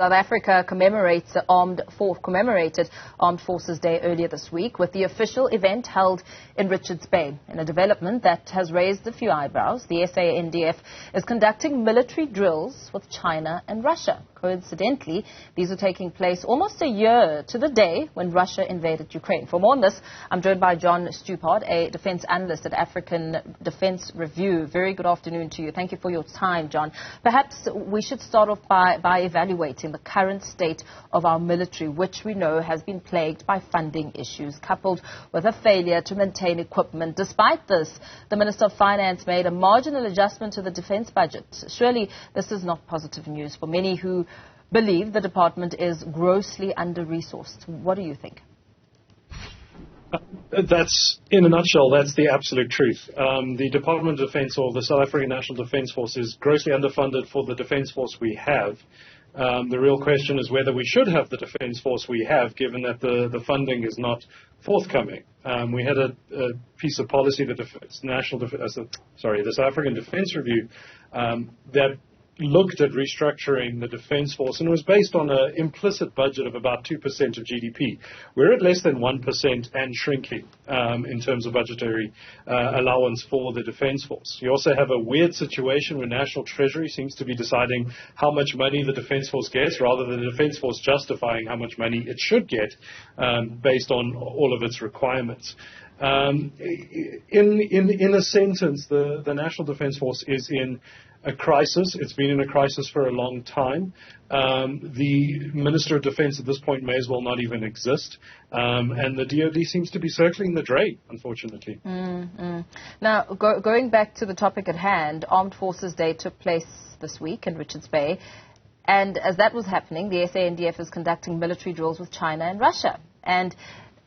South Africa commemorated Armed Forces Day earlier this week with the official event held in Richards Bay. In a development that has raised a few eyebrows, the SANDF is conducting military drills with China and Russia. Coincidentally, these are taking place almost a year to the day when Russia invaded Ukraine. For more on this, I'm joined by John Stupard, a defense analyst at African Defense Review. Very good afternoon to you. Thank you for your time, John. Perhaps we should start off by evaluating the current state of our military, which we know has been plagued by funding issues, coupled with a failure to maintain equipment. Despite this, the Minister of Finance made a marginal adjustment to the defense budget. Surely this is not positive news for many who believe the department is grossly under-resourced. What do you think? That's, in a nutshell, that's the absolute truth. The Department of Defense, or the South African National Defense Force, is grossly underfunded for the defense force we have. The real question is whether we should have the defense force we have, given that the funding is not forthcoming. We had a piece of policy, the South African Defense Review, that looked at restructuring the defense force, and it was based on an implicit budget of about 2% of GDP. We're at less than 1% and shrinking in terms of budgetary allowance for the defense force. You also have a weird situation where National Treasury seems to be deciding how much money the defense force gets, rather than the defense force justifying how much money it should get based on all of its requirements. In a sentence, the National Defense Force is in a crisis. It's been in a crisis for a long time. The Minister of Defense at this point may as well not even exist. And the DoD seems to be circling the drain, unfortunately. Now, going back to the topic at hand, Armed Forces Day took place this week in Richards Bay. And as that was happening, the SANDF is conducting military drills with China and Russia. And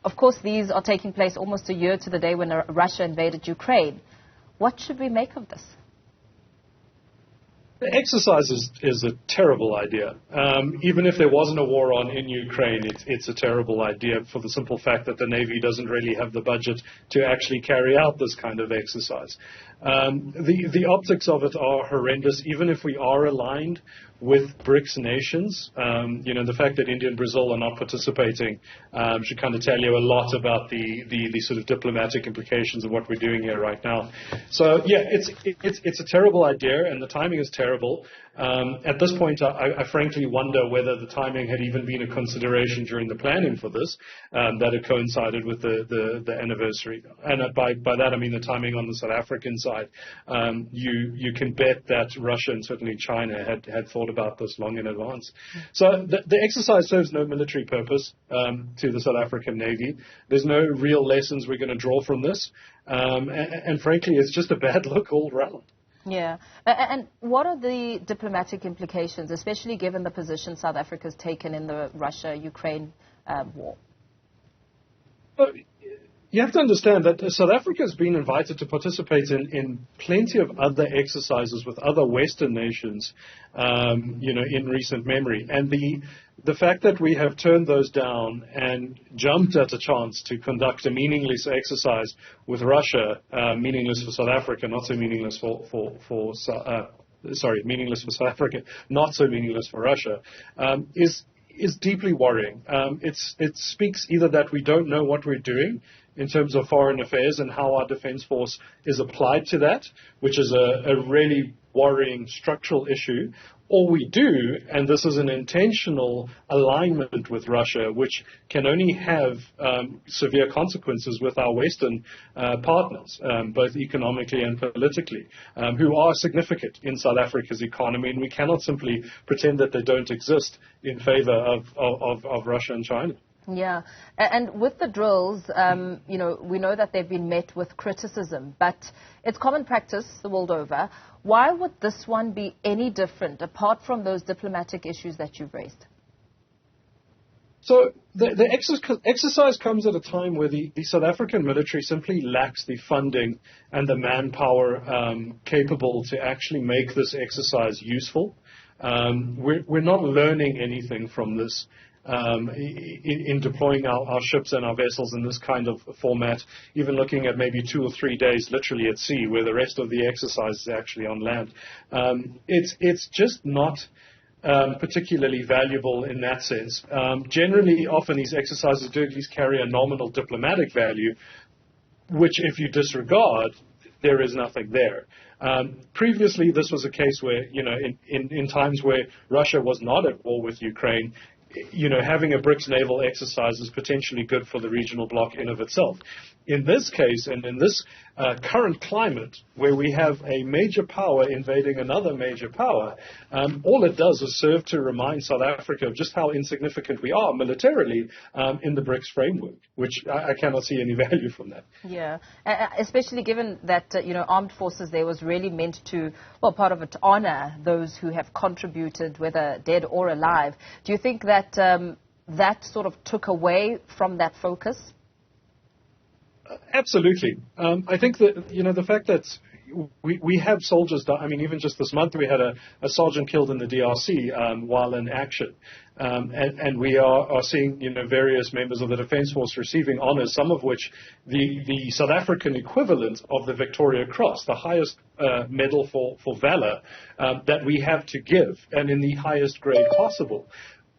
of course, these are taking place almost a year to the day when Russia invaded Ukraine. What should we make of this? The exercise is a terrible idea. Even if there wasn't a war on in Ukraine, it's a terrible idea for the simple fact that the Navy doesn't really have the budget to actually carry out this kind of exercise. The optics of it are horrendous, even if we are aligned with BRICS nations. The fact that India and Brazil are not participating should kind of tell you a lot about the sort of diplomatic implications of what we're doing here right now. So, yeah, it's a terrible idea, and the timing is terrible. At this point, I frankly wonder whether the timing had even been a consideration during the planning for this, that it coincided with the anniversary. And by that, I mean the timing on the South African side. You can bet that Russia and certainly China had thought about this long in advance. So the exercise serves no military purpose to the South African Navy. There's no real lessons we're going to draw from this. And frankly, it's just a bad look all round. Yeah. And what are the diplomatic implications, especially given the position South Africa has taken in the Russia-Ukraine war? You have to understand that South Africa has been invited to participate in plenty of other exercises with other Western nations, in recent memory. And the fact that we have turned those down and jumped at a chance to conduct a meaningless exercise with Russia, meaningless for South Africa, not so meaningless meaningless for South Africa, not so meaningless for Russia, is deeply worrying. It speaks either that we don't know what we're doing in terms of foreign affairs and how our defense force is applied to that, which is a really worrying structural issue, or we do, and this is an intentional alignment with Russia, which can only have severe consequences with our Western partners, both economically and politically, who are significant in South Africa's economy, and we cannot simply pretend that they don't exist in favor of Russia and China. Yeah, and with the drills, we know that they've been met with criticism, but it's common practice the world over. Why would this one be any different, apart from those diplomatic issues that you've raised? So the exercise comes at a time where the South African military simply lacks the funding and the manpower capable to actually make this exercise useful. We're not learning anything from this. In deploying our ships and our vessels in this kind of format, even looking at maybe 2 or 3 days literally at sea, where the rest of the exercise is actually on land. It's just not particularly valuable in that sense. Generally, often these exercises do at least carry a nominal diplomatic value, which if you disregard, there is nothing there. Previously, this was a case where, in times where Russia was not at war with Ukraine, having a BRICS naval exercise is potentially good for the regional bloc in of itself. In this case, and in this current climate, where we have a major power invading another major power, all it does is serve to remind South Africa of just how insignificant we are militarily in the BRICS framework, which I cannot see any value from that. Yeah, especially given that, armed forces there was really meant to, well, part of it to honor those who have contributed, whether dead or alive. Do you think that that sort of took away from that focus? Absolutely. I think that, the fact that we have soldiers, even just this month we had a sergeant killed in the DRC while in action. And we are seeing, various members of the Defence Force receiving honours, some of which the South African equivalent of the Victoria Cross, the highest medal for valour that we have to give, and in the highest grade possible.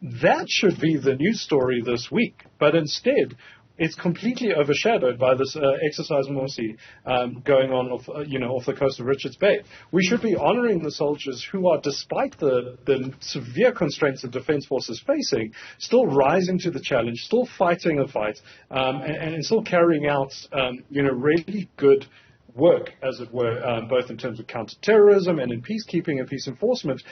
That should be the news story this week, but instead it's completely overshadowed by this exercise Morsi going on off the coast of Richards Bay. We should be honouring the soldiers who are, despite the severe constraints the Defence Force is facing, still rising to the challenge, still fighting the fight, and still carrying out really good work, as it were, both in terms of counter-terrorism and in peacekeeping and peace enforcement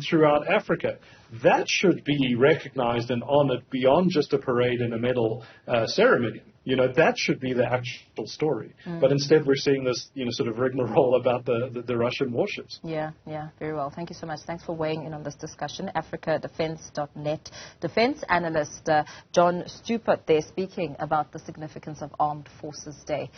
throughout Africa. That should be recognized and honored beyond just a parade and a medal ceremony. That should be the actual story. But instead we're seeing this, sort of rigmarole about the Russian warships. Yeah, very well. Thank you so much. Thanks for weighing in on this discussion. AfricaDefense.net defense analyst John Stupert there speaking about the significance of Armed Forces Day.